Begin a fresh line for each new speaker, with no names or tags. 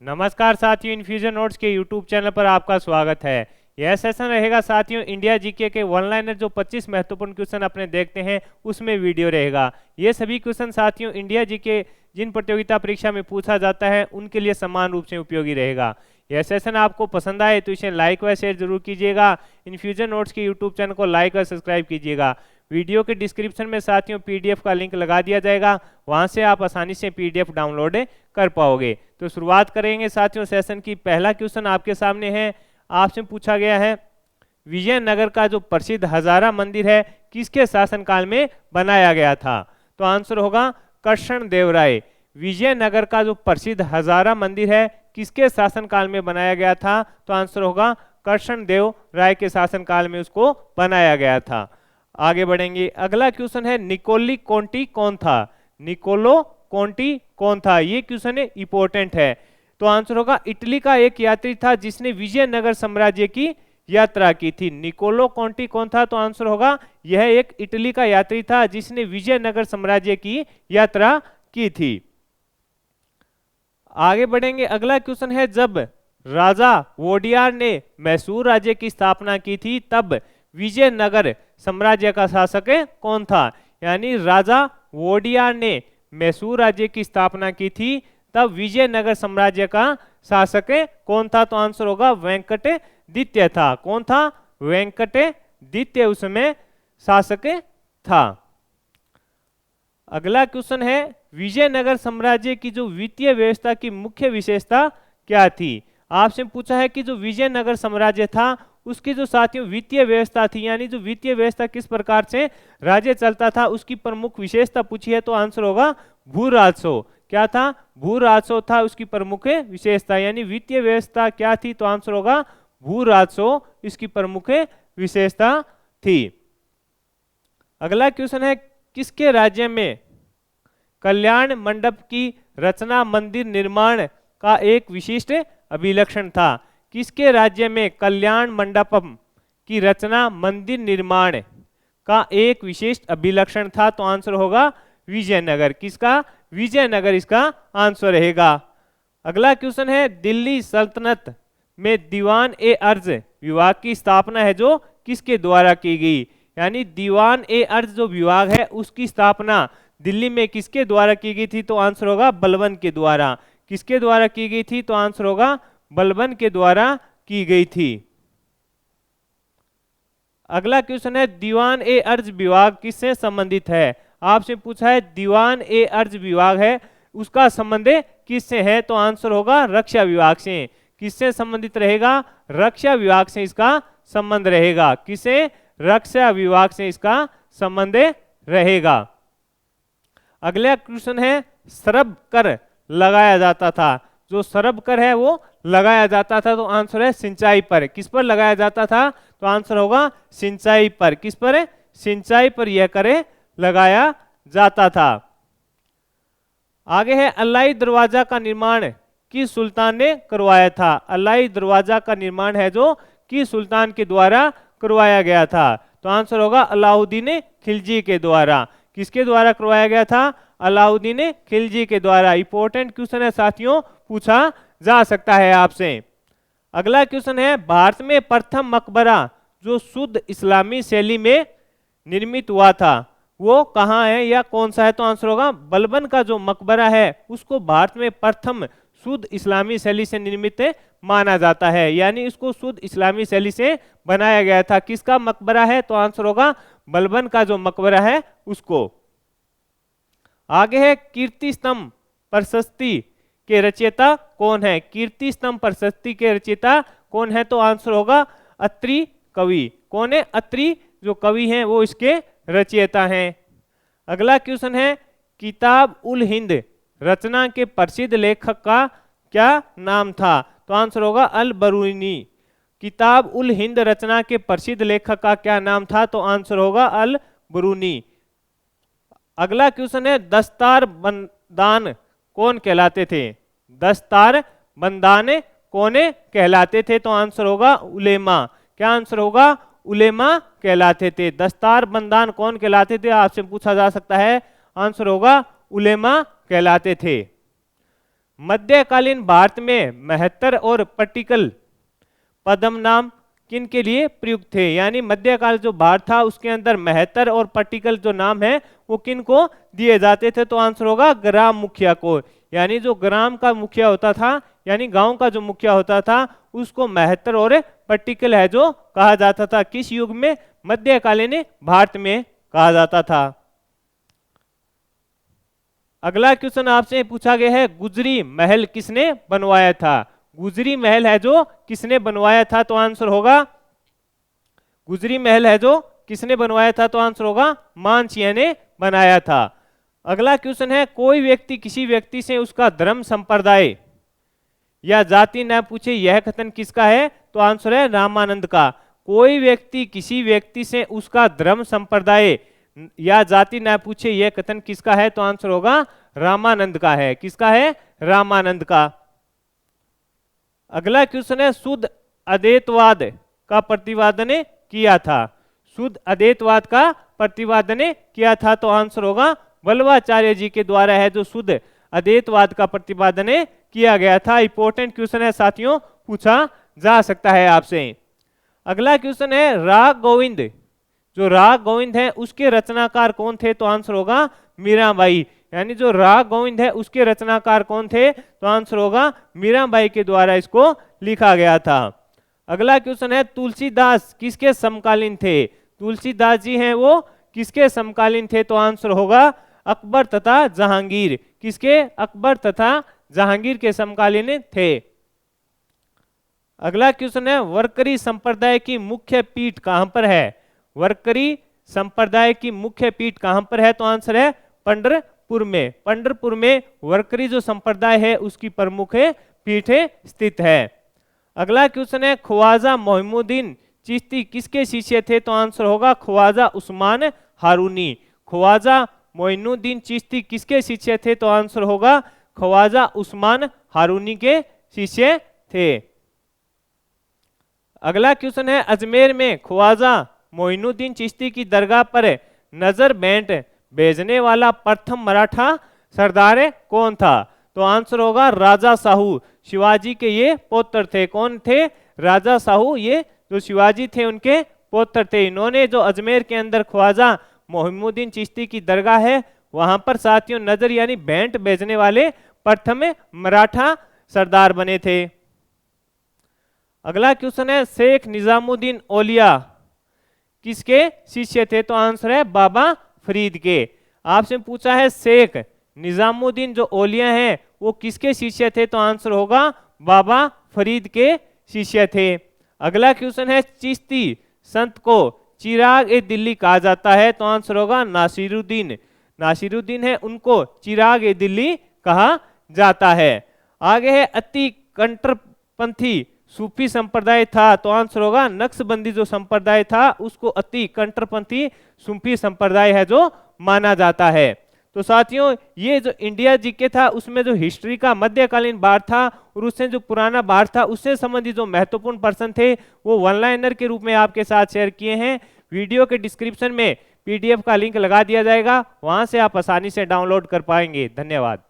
नमस्कार साथियों, infusion notes के यूट्यूब चैनल पर आपका स्वागत है। यह सेशन रहेगा साथियों इंडिया जीके के वन लाइनर जो 25 महत्वपूर्ण क्वेश्चन अपने देखते हैं उसमें वीडियो रहेगा। ये सभी क्वेश्चन साथियों इंडिया जीके जिन प्रतियोगिता परीक्षा में पूछा जाता है उनके लिए समान रूप से उपयोगी रहेगा। यह सेशन आपको पसंद आए तो इसे लाइक व शेयर जरूर कीजिएगा। इन्फ्यूजन नोट्स के यूट्यूब चैनल को लाइक और सब्सक्राइब कीजिएगा। वीडियो के डिस्क्रिप्शन में साथियों पीडीएफ का लिंक लगा दिया जाएगा, वहां से आप आसानी से पीडीएफ डाउनलोड कर पाओगे। तो शुरुआत करेंगे साथियों सेशन की। पहला क्वेश्चन आपके सामने है, आपसे पूछा गया है विजयनगर का जो प्रसिद्ध हजारा मंदिर है किसके शासनकाल में बनाया गया था? तो आंसर होगा कृष्ण देव राय। विजयनगर का जो प्रसिद्ध हजारा मंदिर है किसके शासनकाल में बनाया गया था? तो आंसर होगा कृष्ण देव राय के शासनकाल में उसको बनाया गया था। आगे बढ़ेंगे, अगला क्वेश्चन है निकोली कोंटी कौन था? निकोलो कोंटी कौन था? ये क्वेश्चन है इंपॉर्टेंट है। तो आंसर होगा इटली का एक यात्री था जिसने विजयनगर साम्राज्य की यात्रा की थी। निकोलो कोंटी कौन था? तो आंसर होगा यह एक इटली का यात्री था जिसने विजयनगर साम्राज्य की यात्रा की थी। आगे बढ़ेंगे, अगला क्वेश्चन है जब राजा वोडियार ने मैसूर राज्य की स्थापना की थी तब विजयनगर साम्राज्य का शासक कौन था? यानी राजा वोडियार ने मैसूर राज्य की स्थापना की थी तब विजयनगर साम्राज्य का शासक कौन था? तो आंसर होगा वेंकटदित्य था। कौन था? वेंकटदित्य उस समय शासक था। अगला क्वेश्चन है विजयनगर साम्राज्य की जो वित्तीय व्यवस्था की मुख्य विशेषता क्या थी? आपसे पूछा है कि जो विजयनगर साम्राज्य था उसकी जो साथियों वित्तीय व्यवस्था थी, यानी जो वित्तीय व्यवस्था किस प्रकार से राज्य चलता था उसकी प्रमुख विशेषता पूछी है। तो आंसर होगा भू राजस्व। क्या था? भू राजस्व था उसकी प्रमुख विशेषता। यानी वित्तीय व्यवस्था क्या थी? तो आंसर होगा भू राजस्व इसकी प्रमुख विशेषता थी। अगला क्वेश्चन है किसके राज्य में कल्याण मंडप की रचना मंदिर निर्माण का एक विशिष्ट अभिलक्षण था? किसके राज्य में कल्याण मंडपम की रचना मंदिर निर्माण का एक विशिष्ट अभिलक्षण था? तो आंसर होगा विजयनगर। किसका? विजयनगर इसका आंसर रहेगा। अगला क्वेश्चन है दिल्ली सल्तनत में दीवान ए अर्ज विभाग की स्थापना है जो किसके द्वारा की गई? यानी दीवान ए अर्ज जो विभाग है उसकी स्थापना दिल्ली में किसके द्वारा की गई थी? तो आंसर होगा बलबन के द्वारा। किसके द्वारा की गई थी? तो आंसर होगा बलबन के द्वारा की गई थी। अगला क्वेश्चन है दीवान ए अर्ज विभाग किससे संबंधित है? आपसे पूछा है दीवान ए अर्ज विभाग है उसका संबंध किससे है? तो आंसर होगा रक्षा विभाग से। किससे संबंधित रहेगा? रक्षा विभाग से इसका संबंध रहेगा। किसे? रक्षा विभाग से इसका संबंध रहेगा। अगला क्वेश्चन है सरब कर लगाया जाता था। जो सरब कर है वो लगाया जाता था तो आंसर है सिंचाई पर। किस पर लगाया जाता था? तो आंसर होगा सिंचाई पर। किस पर? सिंचाई पर यह कर लगाया जाता था। आगे है अलाई दरवाजा का निर्माण किस सुल्तान ने करवाया था? अलाई दरवाजा का निर्माण है जो किस सुल्तान के द्वारा करवाया गया था? तो आंसर होगा अलाउद्दीन खिलजी के द्वारा। किसके द्वारा करवाया गया था? अलाउद्दीन खिलजी के द्वारा। इंपॉर्टेंट क्वेश्चन है साथियों, पूछा जा सकता है आपसे। अगला क्वेश्चन है भारत में प्रथम मकबरा जो शुद्ध इस्लामी शैली में निर्मित हुआ था वो कहाँ है या कौन सा है? तो आंसर होगा बलबन का जो मकबरा है उसको भारत में प्रथम शुद्ध इस्लामी शैली से निर्मित माना जाता है। यानी इसको शुद्ध इस्लामी शैली से बनाया गया था। किसका मकबरा है? तो आंसर होगा बलबन का जो मकबरा है उसको। आगे है कीर्ति स्तंभ प्रशस्ति के रचयिता कौन है? कीर्ति स्तंभ प्रशस्ति के रचयिता कौन है? तो आंसर होगा अत्रि कवि। कौन है? अत्रि जो कवि हैं वो इसके रचयिता हैं। अगला क्वेश्चन है किताब उल हिंद रचना के प्रसिद्ध लेखक का क्या नाम था? तो आंसर होगा अल बरूनी। किताब उल हिंद रचना के प्रसिद्ध लेखक का क्या नाम था? तो आंसर होगा अल बरूनी। अगला क्वेश्चन है दस्तार बंदान कौन कहलाते थे? दस्तार बंदान कौन कहलाते थे? तो आंसर होगा उलेमा। क्या आंसर होगा? उलेमा कहलाते थे। दस्तार बंदान कौन कहलाते थे आपसे पूछा जा सकता है। आंसर होगा उलेमा कहलाते थे। मध्यकालीन भारत में महत्तर और पट्टिकल पदम नाम किन के लिए प्रयुक्त थे? यानी मध्यकाल जो भारत था उसके अंदर महत्तर और पट्टिकल जो नाम है वो किन को दिए जाते थे? तो आंसर होगा ग्राम मुखिया को। यानी जो ग्राम का मुखिया होता था, यानी गांव का जो मुखिया होता था, उसको महत्तर और पट्टिकल है जो कहा जाता था। किस युग में? मध्यकालीन भारत में कहा जाता था। अगला क्वेश्चन आपसे पूछा गया है, गुजरी महल किसने बनवाया था? गुजरी महल है जो किसने बनवाया था? तो आंसर होगा, गुजरी महल है जो किसने बनवाया था? तो आंसर होगा मानसिंह ने बनाया था। अगला क्वेश्चन है, कोई व्यक्ति किसी व्यक्ति से उसका धर्म संप्रदाय या जाति न पूछे, यह कथन किसका है? तो आंसर है रामानंद का। कोई व्यक्ति किसी व्यक्ति से उसका धर्म संप्रदाय या जाति न पूछे, यह कथन किसका है? तो आंसर होगा रामानंद का है। किसका है? रामानंद का। अगला क्वेश्चन है, शुद्ध अद्वैतवाद का प्रतिपादन किया था? शुद्ध अद्वैतवाद का प्रतिपादन किया था? तो आंसर होगा वल्लभाचार्य जी के द्वारा है जो शुद्ध अद्वैतवाद का प्रतिपादन किया गया था। इंपॉर्टेंट क्वेश्चन है साथियों, पूछा जा सकता है आपसे। अगला क्वेश्चन है, राग गोविंद, जो राग गोविंद है उसके रचनाकार कौन थे? तो आंसर होगा मीराबाई। यानी जो राग गोविंद है उसके रचनाकार कौन थे? तो आंसर होगा मीराबाई के द्वारा इसको लिखा गया था। अगला क्वेश्चन है, तुलसीदास किसके समकालीन थे? तुलसीदास जी हैं वो किसके समकालीन थे? तो आंसर होगा अकबर तथा जहांगीर। किसके? अकबर तथा जहांगीर के समकालीन थे। अगला क्वेश्चन है, वरकरी संप्रदाय की मुख्य पीठ कहां पर है? वरकरी संप्रदाय की मुख्य पीठ कहां पर है? तो आंसर है पंढरपुर में। पंढरपुर में वरकरी जो संप्रदाय है उसकी प्रमुख पीठ स्थित है। अगला क्वेश्चन है, ख्वाजा मोइनुद्दीन चिश्ती किसके शिष्य थे? तो आंसर होगा ख्वाजा उस्मान हारूनी। ख्वाजा मोइनुद्दीन चिश्ती किसके शिष्य थे? तो आंसर होगा ख्वाजा उस्मान हारूनी के शिष्य थे। अगला क्वेश्चन है, अजमेर में ख्वाजा मोइनुद्दीन चिश्ती की दरगाह पर नजर बैंड भेजने वाला प्रथम मराठा सरदार कौन था? तो आंसर होगा राजा साहू। शिवाजी के ये पौत्र थे। कौन थे? राजा साहू, ये जो शिवाजी थे उनके पौत्र थे। इन्होंने जो अजमेर के अंदर ख्वाजा मोइनुद्दीन चिश्ती की दरगाह है वहां पर साथियों नजर यानी भेंट भेजने वाले प्रथम मराठा सरदार बने थे। अगला क्वेश्चन है, शेख निजामुद्दीन औलिया किसके शिष्य थे? तो आंसर है बाबा फरीद के। आपसे पूछा है शेख निजामुद्दीन जो औलिया हैं वो किसके शिष्य थे? तो आंसर होगा बाबा फरीद के शिष्य थे। अगला क्वेश्चन है, चिश्ती संत को चिराग ए दिल्ली कहा जाता है? तो आंसर होगा नासिरुद्दीन। नासिरुद्दीन है उनको चिराग ए दिल्ली कहा जाता है। आगे है, अति कट्टरपंथी सूफी संप्रदाय था? तो आंसर होगा नक्शबंदी जो संप्रदाय था उसको अति कट्टरपंथी सूफी संप्रदाय है जो माना जाता है। तो साथियों ये जो इंडिया जीके था उसमें जो हिस्ट्री का मध्यकालीन भारत था और उससे जो पुराना भारत था उससे संबंधित जो महत्वपूर्ण प्रश्न थे वो वन लाइनर के रूप में आपके साथ शेयर किए हैं। वीडियो के डिस्क्रिप्शन में PDF का लिंक लगा दिया जाएगा, वहां से आप आसानी से डाउनलोड कर पाएंगे। धन्यवाद।